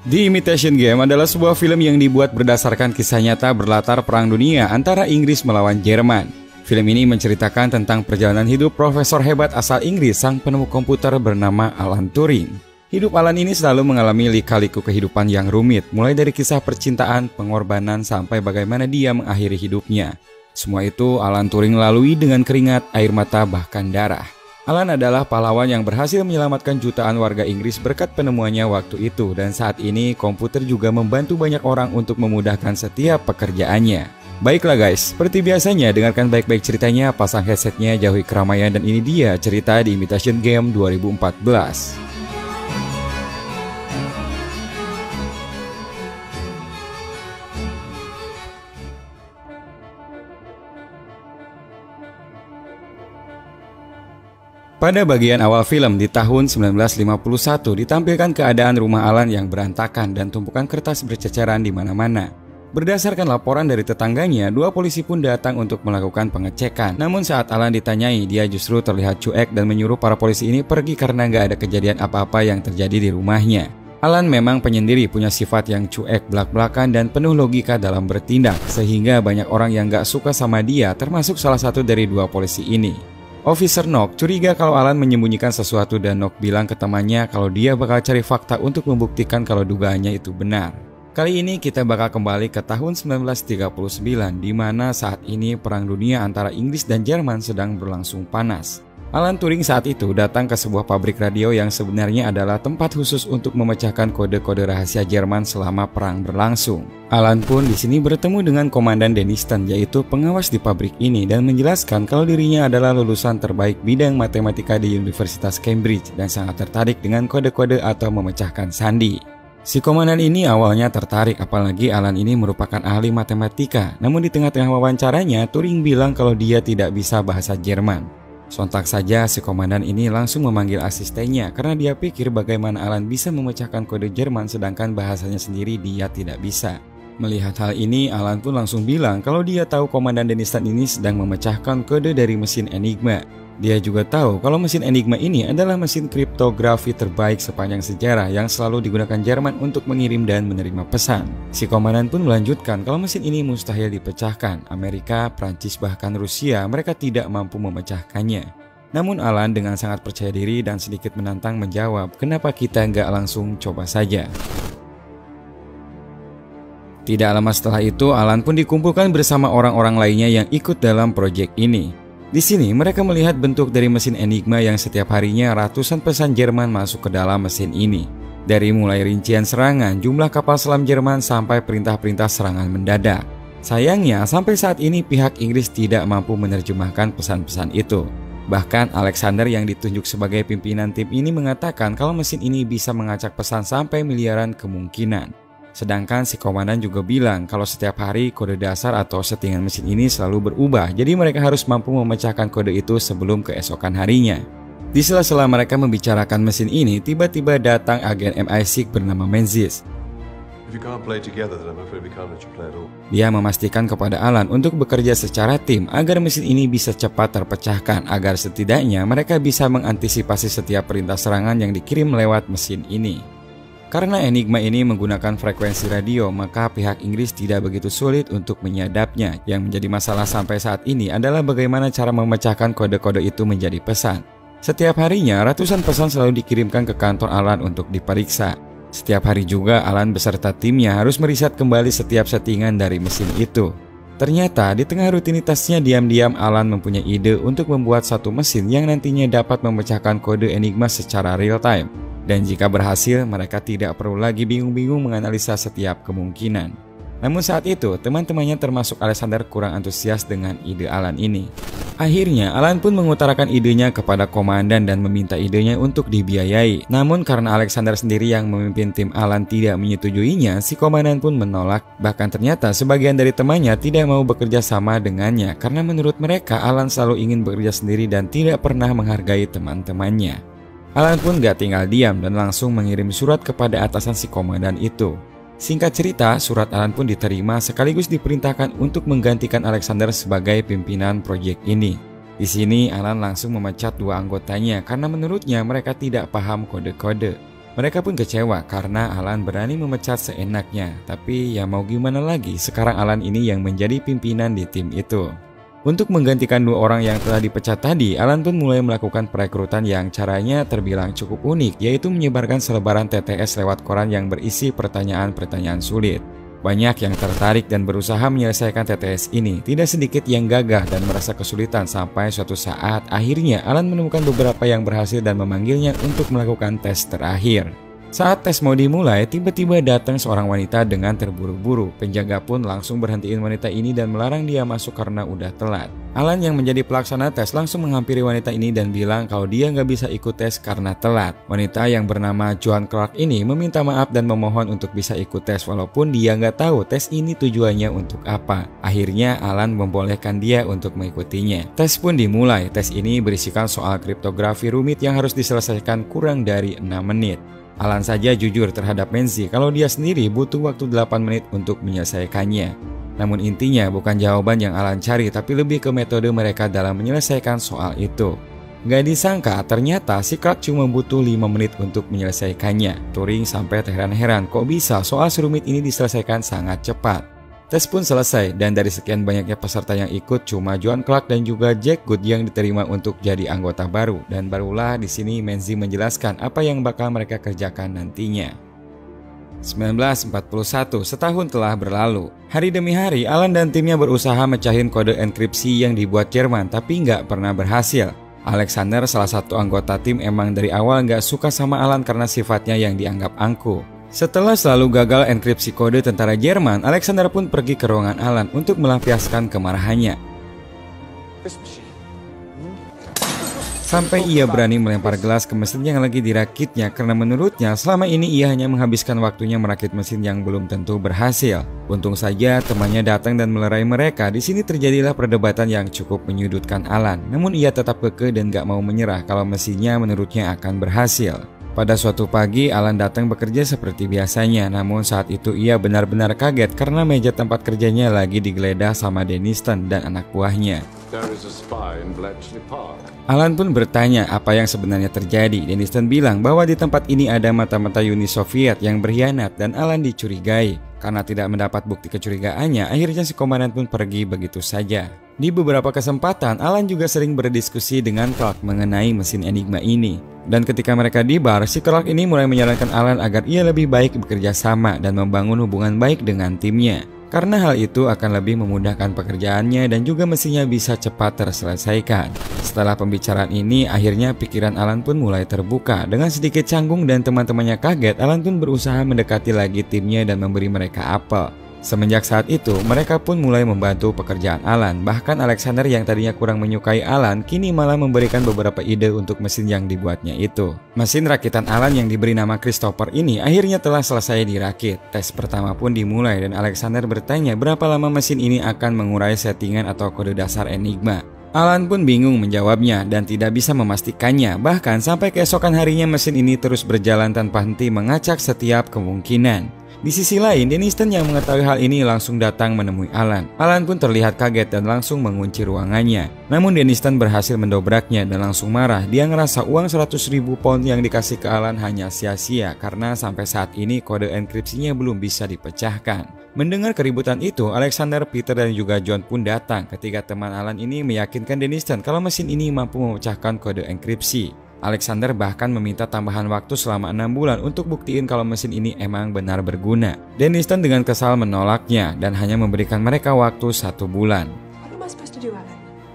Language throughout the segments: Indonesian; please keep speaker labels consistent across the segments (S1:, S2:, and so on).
S1: The Imitation Game adalah sebuah film yang dibuat berdasarkan kisah nyata berlatar Perang Dunia antara Inggris melawan Jerman. Film ini menceritakan tentang perjalanan hidup profesor hebat asal Inggris, sang penemu komputer bernama Alan Turing. Hidup Alan ini selalu mengalami lika-liku kehidupan yang rumit, mulai dari kisah percintaan, pengorbanan, sampai bagaimana dia mengakhiri hidupnya. Semua itu Alan Turing lalui dengan keringat, air mata, bahkan darah. Alan adalah pahlawan yang berhasil menyelamatkan jutaan warga Inggris berkat penemuannya waktu itu, dan saat ini komputer juga membantu banyak orang untuk memudahkan setiap pekerjaannya. Baiklah guys, seperti biasanya dengarkan baik-baik ceritanya, pasang headsetnya, jauhi keramaian, dan ini dia cerita The Imitation Game 2014. Pada bagian awal film di tahun 1951 ditampilkan keadaan rumah Alan yang berantakan dan tumpukan kertas berceceran di mana-mana. Berdasarkan laporan dari tetangganya, dua polisi pun datang untuk melakukan pengecekan. Namun saat Alan ditanyai, dia justru terlihat cuek dan menyuruh para polisi ini pergi karena nggak ada kejadian apa-apa yang terjadi di rumahnya. Alan memang penyendiri, punya sifat yang cuek, belak-belakan, dan penuh logika dalam bertindak, sehingga banyak orang yang nggak suka sama dia, termasuk salah satu dari dua polisi ini. Officer Knock curiga kalau Alan menyembunyikan sesuatu dan Knock bilang ke temannya kalau dia bakal cari fakta untuk membuktikan kalau dugaannya itu benar. Kali ini kita bakal kembali ke tahun 1939 di mana saat ini perang dunia antara Inggris dan Jerman sedang berlangsung panas. Alan Turing saat itu datang ke sebuah pabrik radio yang sebenarnya adalah tempat khusus untuk memecahkan kode-kode rahasia Jerman selama perang berlangsung. Alan pun di sini bertemu dengan Komandan Denniston, yaitu pengawas di pabrik ini, dan menjelaskan kalau dirinya adalah lulusan terbaik bidang matematika di Universitas Cambridge dan sangat tertarik dengan kode-kode atau memecahkan sandi. Si komandan ini awalnya tertarik, apalagi Alan ini merupakan ahli matematika. Namun di tengah-tengah wawancaranya, Turing bilang kalau dia tidak bisa bahasa Jerman. Sontak saja si komandan ini langsung memanggil asistennya karena dia pikir bagaimana Alan bisa memecahkan kode Jerman sedangkan bahasanya sendiri dia tidak bisa. Melihat hal ini, Alan pun langsung bilang kalau dia tahu Komandan Denniston ini sedang memecahkan kode dari mesin Enigma. Dia juga tahu kalau mesin Enigma ini adalah mesin kriptografi terbaik sepanjang sejarah yang selalu digunakan Jerman untuk mengirim dan menerima pesan. Si komandan pun melanjutkan kalau mesin ini mustahil dipecahkan. Amerika, Prancis, bahkan Rusia mereka tidak mampu memecahkannya. Namun Alan dengan sangat percaya diri dan sedikit menantang menjawab, kenapa kita nggak langsung coba saja. Tidak lama setelah itu, Alan pun dikumpulkan bersama orang-orang lainnya yang ikut dalam proyek ini. Di sini mereka melihat bentuk dari mesin Enigma yang setiap harinya ratusan pesan Jerman masuk ke dalam mesin ini. Dari mulai rincian serangan, jumlah kapal selam Jerman sampai perintah-perintah serangan mendadak. Sayangnya sampai saat ini pihak Inggris tidak mampu menerjemahkan pesan-pesan itu. Bahkan Alexander yang ditunjuk sebagai pimpinan tim ini mengatakan kalau mesin ini bisa mengacak pesan sampai miliaran kemungkinan. Sedangkan si komandan juga bilang kalau setiap hari kode dasar atau settingan mesin ini selalu berubah, jadi mereka harus mampu memecahkan kode itu sebelum keesokan harinya. Di sela-sela mereka membicarakan mesin ini, tiba-tiba datang agen MI6 bernama Menzies. Dia memastikan kepada Alan untuk bekerja secara tim agar mesin ini bisa cepat terpecahkan, agar setidaknya mereka bisa mengantisipasi setiap perintah serangan yang dikirim lewat mesin ini. Karena Enigma ini menggunakan frekuensi radio, maka pihak Inggris tidak begitu sulit untuk menyadapnya. Yang menjadi masalah sampai saat ini adalah bagaimana cara memecahkan kode-kode itu menjadi pesan. Setiap harinya, ratusan pesan selalu dikirimkan ke kantor Alan untuk diperiksa. Setiap hari juga Alan beserta timnya harus meriset kembali setiap settingan dari mesin itu. Ternyata di tengah rutinitasnya diam-diam Alan mempunyai ide untuk membuat satu mesin yang nantinya dapat memecahkan kode Enigma secara real time. Dan jika berhasil, mereka tidak perlu lagi bingung-bingung menganalisa setiap kemungkinan. Namun saat itu, teman-temannya termasuk Alexander kurang antusias dengan ide Alan ini. Akhirnya, Alan pun mengutarakan idenya kepada komandan dan meminta idenya untuk dibiayai. Namun karena Alexander sendiri yang memimpin tim Alan tidak menyetujuinya, si komandan pun menolak. Bahkan ternyata sebagian dari temannya tidak mau bekerja sama dengannya karena menurut mereka Alan selalu ingin bekerja sendiri dan tidak pernah menghargai teman-temannya. Alan pun gak tinggal diam dan langsung mengirim surat kepada atasan si komandan itu. Singkat cerita, surat Alan pun diterima sekaligus diperintahkan untuk menggantikan Alexander sebagai pimpinan proyek ini. Di sini Alan langsung memecat 2 anggotanya karena menurutnya mereka tidak paham kode-kode. Mereka pun kecewa karena Alan berani memecat seenaknya. Tapi ya mau gimana lagi, sekarang Alan ini yang menjadi pimpinan di tim itu. Untuk menggantikan 2 orang yang telah dipecat tadi, Alan pun mulai melakukan perekrutan yang caranya terbilang cukup unik, yaitu menyebarkan selebaran TTS lewat koran yang berisi pertanyaan-pertanyaan sulit. Banyak yang tertarik dan berusaha menyelesaikan TTS ini. Tidak sedikit yang gagah dan merasa kesulitan sampai suatu saat akhirnya Alan menemukan beberapa yang berhasil dan memanggilnya untuk melakukan tes terakhir. Saat tes mau dimulai, tiba-tiba datang seorang wanita dengan terburu-buru. Penjaga pun langsung berhentiin wanita ini dan melarang dia masuk karena udah telat. Alan yang menjadi pelaksana tes langsung menghampiri wanita ini dan bilang kalau dia nggak bisa ikut tes karena telat. Wanita yang bernama Joan Clark ini meminta maaf dan memohon untuk bisa ikut tes walaupun dia nggak tahu tes ini tujuannya untuk apa. Akhirnya Alan membolehkan dia untuk mengikutinya. Tes pun dimulai. Tes ini berisikan soal kriptografi rumit yang harus diselesaikan kurang dari 6 menit. Alan saja jujur terhadap Menzi kalau dia sendiri butuh waktu 8 menit untuk menyelesaikannya. Namun intinya bukan jawaban yang Alan cari tapi lebih ke metode mereka dalam menyelesaikan soal itu. Gak disangka ternyata si Clark cuma butuh 5 menit untuk menyelesaikannya. Turing sampai terheran-heran kok bisa soal serumit ini diselesaikan sangat cepat. Tes pun selesai dan dari sekian banyaknya peserta yang ikut cuma Joan Clark dan juga Jack Good yang diterima untuk jadi anggota baru. Dan barulah di sini Menzi menjelaskan apa yang bakal mereka kerjakan nantinya. 1941, setahun telah berlalu. Hari demi hari Alan dan timnya berusaha mecahin kode enkripsi yang dibuat Jerman tapi nggak pernah berhasil. Alexander, salah satu anggota tim, emang dari awal nggak suka sama Alan karena sifatnya yang dianggap angkuh. Setelah selalu gagal enkripsi kode tentara Jerman, Alexander pun pergi ke ruangan Alan untuk melampiaskan kemarahannya. Sampai ia berani melempar gelas ke mesin yang lagi dirakitnya karena menurutnya selama ini ia hanya menghabiskan waktunya merakit mesin yang belum tentu berhasil. Untung saja temannya datang dan melerai mereka. Di sini terjadilah perdebatan yang cukup menyudutkan Alan. Namun ia tetap kekeh dan gak mau menyerah kalau mesinnya menurutnya akan berhasil. Pada suatu pagi, Alan datang bekerja seperti biasanya, namun saat itu ia benar-benar kaget karena meja tempat kerjanya lagi digeledah sama Denniston dan anak buahnya. Alan pun bertanya apa yang sebenarnya terjadi. Denniston bilang bahwa di tempat ini ada mata-mata Uni Soviet yang berkhianat dan Alan dicurigai. Karena tidak mendapat bukti kecurigaannya, akhirnya si komandan pun pergi begitu saja. Di beberapa kesempatan, Alan juga sering berdiskusi dengan Clark mengenai mesin Enigma ini. Dan ketika mereka di bar, si Clark ini mulai menyarankan Alan agar ia lebih baik bekerja sama dan membangun hubungan baik dengan timnya. Karena hal itu akan lebih memudahkan pekerjaannya dan juga mesinnya bisa cepat terselesaikan. Setelah pembicaraan ini, akhirnya pikiran Alan pun mulai terbuka. Dengan sedikit canggung dan teman-temannya kaget, Alan pun berusaha mendekati lagi timnya dan memberi mereka apel. Semenjak saat itu, mereka pun mulai membantu pekerjaan Alan. Bahkan Alexander yang tadinya kurang menyukai Alan, kini malah memberikan beberapa ide untuk mesin yang dibuatnya itu. Mesin rakitan Alan yang diberi nama Christopher ini akhirnya telah selesai dirakit. Tes pertama pun dimulai dan Alexander bertanya berapa lama mesin ini akan mengurai settingan atau kode dasar Enigma. Alan pun bingung menjawabnya dan tidak bisa memastikannya. Bahkan sampai keesokan harinya mesin ini terus berjalan tanpa henti mengacak setiap kemungkinan. Di sisi lain, Denniston yang mengetahui hal ini langsung datang menemui Alan. Alan pun terlihat kaget dan langsung mengunci ruangannya. Namun Denniston berhasil mendobraknya dan langsung marah. Dia ngerasa uang 100.000 pound yang dikasih ke Alan hanya sia-sia karena sampai saat ini kode enkripsinya belum bisa dipecahkan. Mendengar keributan itu, Alexander, Peter, dan juga John pun datang. Ketiga teman Alan ini meyakinkan Denniston kalau mesin ini mampu memecahkan kode enkripsi. Alexander bahkan meminta tambahan waktu selama 6 bulan untuk buktiin kalau mesin ini emang benar berguna. Denniston dengan kesal menolaknya dan hanya memberikan mereka waktu 1 bulan.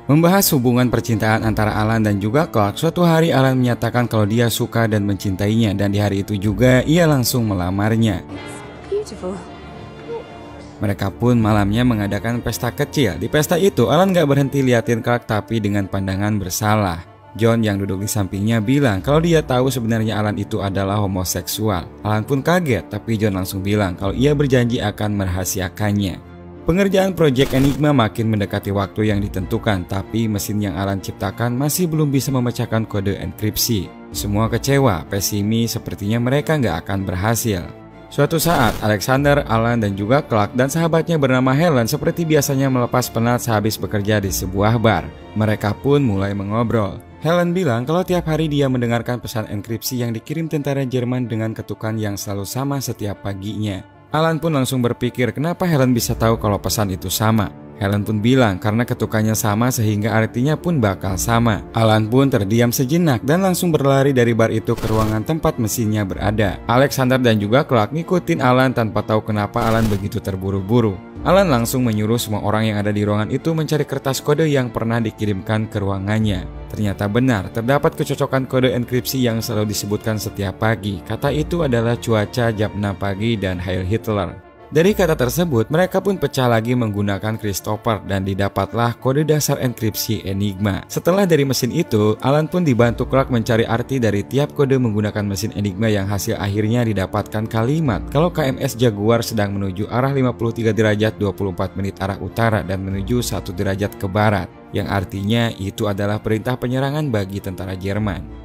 S1: Membahas hubungan percintaan antara Alan dan juga Clark, suatu hari Alan menyatakan kalau dia suka dan mencintainya dan di hari itu juga ia langsung melamarnya. Mereka pun malamnya mengadakan pesta kecil. Di pesta itu Alan gak berhenti liatin Clark tapi dengan pandangan bersalah. John yang duduk di sampingnya bilang kalau dia tahu sebenarnya Alan itu adalah homoseksual. Alan pun kaget, tapi John langsung bilang kalau ia berjanji akan merahasiakannya. Pengerjaan proyek Enigma makin mendekati waktu yang ditentukan, tapi mesin yang Alan ciptakan masih belum bisa memecahkan kode enkripsi. Semua kecewa, pesimis, sepertinya mereka nggak akan berhasil. Suatu saat, Alexander, Alan, dan juga Clark dan sahabatnya bernama Helen seperti biasanya melepas penat sehabis bekerja di sebuah bar. Mereka pun mulai mengobrol. Helen bilang kalau tiap hari dia mendengarkan pesan enkripsi yang dikirim tentara Jerman dengan ketukan yang selalu sama setiap paginya. Alan pun langsung berpikir kenapa Helen bisa tahu kalau pesan itu sama. Helen pun bilang karena ketukannya sama sehingga artinya pun bakal sama. Alan pun terdiam sejenak dan langsung berlari dari bar itu ke ruangan tempat mesinnya berada. Alexander dan juga Clark ngikutin Alan tanpa tahu kenapa Alan begitu terburu-buru. Alan langsung menyuruh semua orang yang ada di ruangan itu mencari kertas kode yang pernah dikirimkan ke ruangannya. Ternyata benar, terdapat kecocokan kode enkripsi yang selalu disebutkan setiap pagi. Kata itu adalah cuaca jam 6 pagi dan Heil Hitler. Dari kata tersebut, mereka pun pecah lagi menggunakan Christopher dan didapatlah kode dasar enkripsi Enigma. Setelah dari mesin itu, Alan pun dibantu Clark mencari arti dari tiap kode menggunakan mesin Enigma yang hasil akhirnya didapatkan kalimat kalau KMS Jaguar sedang menuju arah 53 derajat 24 menit arah utara dan menuju 1 derajat ke barat, yang artinya itu adalah perintah penyerangan bagi tentara Jerman.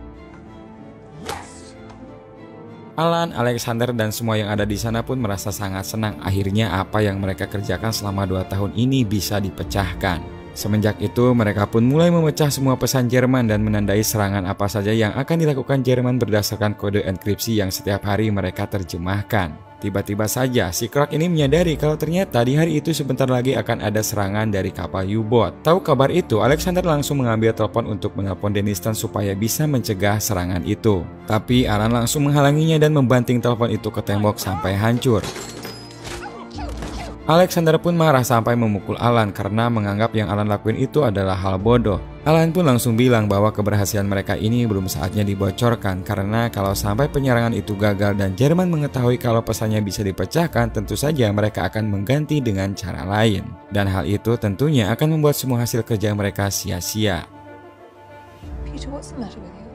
S1: Alan, Alexander, dan semua yang ada di sana pun merasa sangat senang akhirnya apa yang mereka kerjakan selama 2 tahun ini bisa dipecahkan. Semenjak itu mereka pun mulai memecah semua pesan Jerman dan menandai serangan apa saja yang akan dilakukan Jerman berdasarkan kode enkripsi yang setiap hari mereka terjemahkan. Tiba-tiba saja si Clark ini menyadari kalau ternyata di hari itu sebentar lagi akan ada serangan dari kapal U-boat. Tahu kabar itu, Alexander langsung mengambil telepon untuk menelpon Denniston supaya bisa mencegah serangan itu. Tapi Alan langsung menghalanginya dan membanting telepon itu ke tembok sampai hancur. Alexander pun marah sampai memukul Alan karena menganggap yang Alan lakuin itu adalah hal bodoh. Alan pun langsung bilang bahwa keberhasilan mereka ini belum saatnya dibocorkan karena kalau sampai penyerangan itu gagal dan Jerman mengetahui kalau pesannya bisa dipecahkan, tentu saja mereka akan mengganti dengan cara lain. Dan hal itu tentunya akan membuat semua hasil kerja mereka sia-sia.
S2: Peter, what's the matter with you?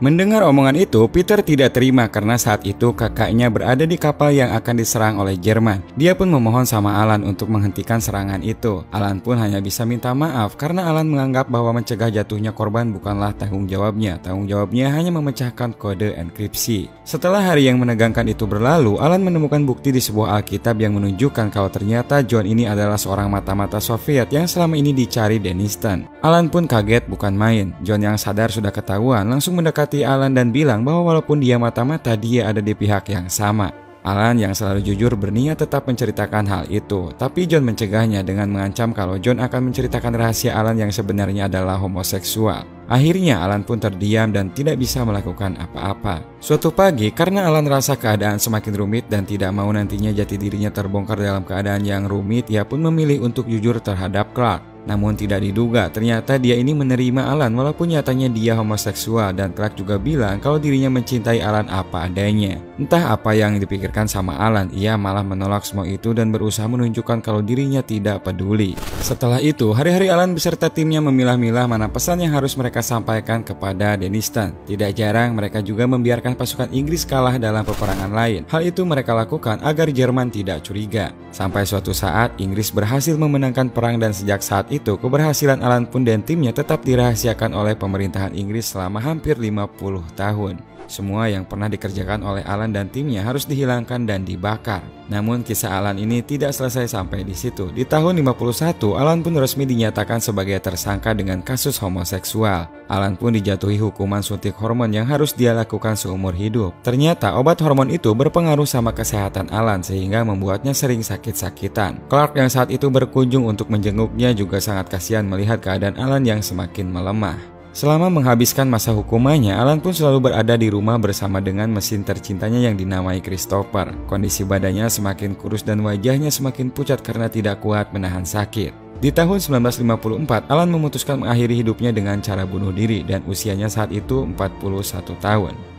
S1: Mendengar omongan itu, Peter tidak terima karena saat itu kakaknya berada di kapal yang akan diserang oleh Jerman. Dia pun memohon sama Alan untuk menghentikan serangan itu. Alan pun hanya bisa minta maaf karena Alan menganggap bahwa mencegah jatuhnya korban bukanlah tanggung jawabnya. Tanggung jawabnya hanya memecahkan kode enkripsi. Setelah hari yang menegangkan itu berlalu, Alan menemukan bukti di sebuah Alkitab yang menunjukkan kalau ternyata John ini adalah seorang mata-mata Soviet yang selama ini dicari Denniston. Alan pun kaget bukan main. John yang sadar sudah ketahuan langsung mendekati Alan dan bilang bahwa walaupun dia mata-mata, dia ada di pihak yang sama. Alan yang selalu jujur berniat tetap menceritakan hal itu, tapi John mencegahnya dengan mengancam kalau John akan menceritakan rahasia Alan yang sebenarnya adalah homoseksual. Akhirnya Alan pun terdiam dan tidak bisa melakukan apa-apa. Suatu pagi, karena Alan rasa keadaan semakin rumit dan tidak mau nantinya jati dirinya terbongkar dalam keadaan yang rumit, ia pun memilih untuk jujur terhadap Clark. Namun tidak diduga, ternyata dia ini menerima Alan walaupun nyatanya dia homoseksual, dan Clark juga bilang kalau dirinya mencintai Alan apa adanya. Entah apa yang dipikirkan sama Alan, ia malah menolak semua itu dan berusaha menunjukkan kalau dirinya tidak peduli. Setelah itu, hari-hari Alan beserta timnya memilah-milah mana pesan yang harus mereka sampaikan kepada Denniston. Tidak jarang mereka juga membiarkan pasukan Inggris kalah dalam peperangan lain. Hal itu mereka lakukan agar Jerman tidak curiga. Sampai suatu saat Inggris berhasil memenangkan perang dan sejak saat itu keberhasilan Alan pun dan timnya tetap dirahasiakan oleh pemerintahan Inggris selama hampir 50 tahun. Semua yang pernah dikerjakan oleh Alan dan timnya harus dihilangkan dan dibakar. Namun kisah Alan ini tidak selesai sampai di situ. Di tahun 51, Alan pun resmi dinyatakan sebagai tersangka dengan kasus homoseksual. Alan pun dijatuhi hukuman suntik hormon yang harus dia lakukan seumur hidup. Ternyata obat hormon itu berpengaruh sama kesehatan Alan sehingga membuatnya sering sakit-sakitan. Clark yang saat itu berkunjung untuk menjenguknya juga sangat kasihan melihat keadaan Alan yang semakin melemah. Selama menghabiskan masa hukumannya, Alan pun selalu berada di rumah bersama dengan mesin tercintanya yang dinamai Christopher. Kondisi badannya semakin kurus dan wajahnya semakin pucat karena tidak kuat menahan sakit. Di tahun 1954, Alan memutuskan mengakhiri hidupnya dengan cara bunuh diri dan usianya saat itu 41 tahun.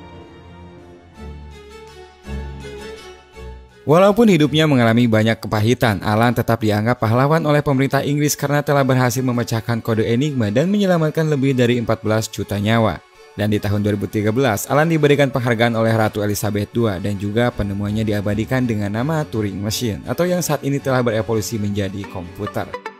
S1: Walaupun hidupnya mengalami banyak kepahitan, Alan tetap dianggap pahlawan oleh pemerintah Inggris karena telah berhasil memecahkan kode Enigma dan menyelamatkan lebih dari 14 juta nyawa. Dan di tahun 2013, Alan diberikan penghargaan oleh Ratu Elizabeth II dan juga penemuannya diabadikan dengan nama Turing Machine atau yang saat ini telah berevolusi menjadi komputer.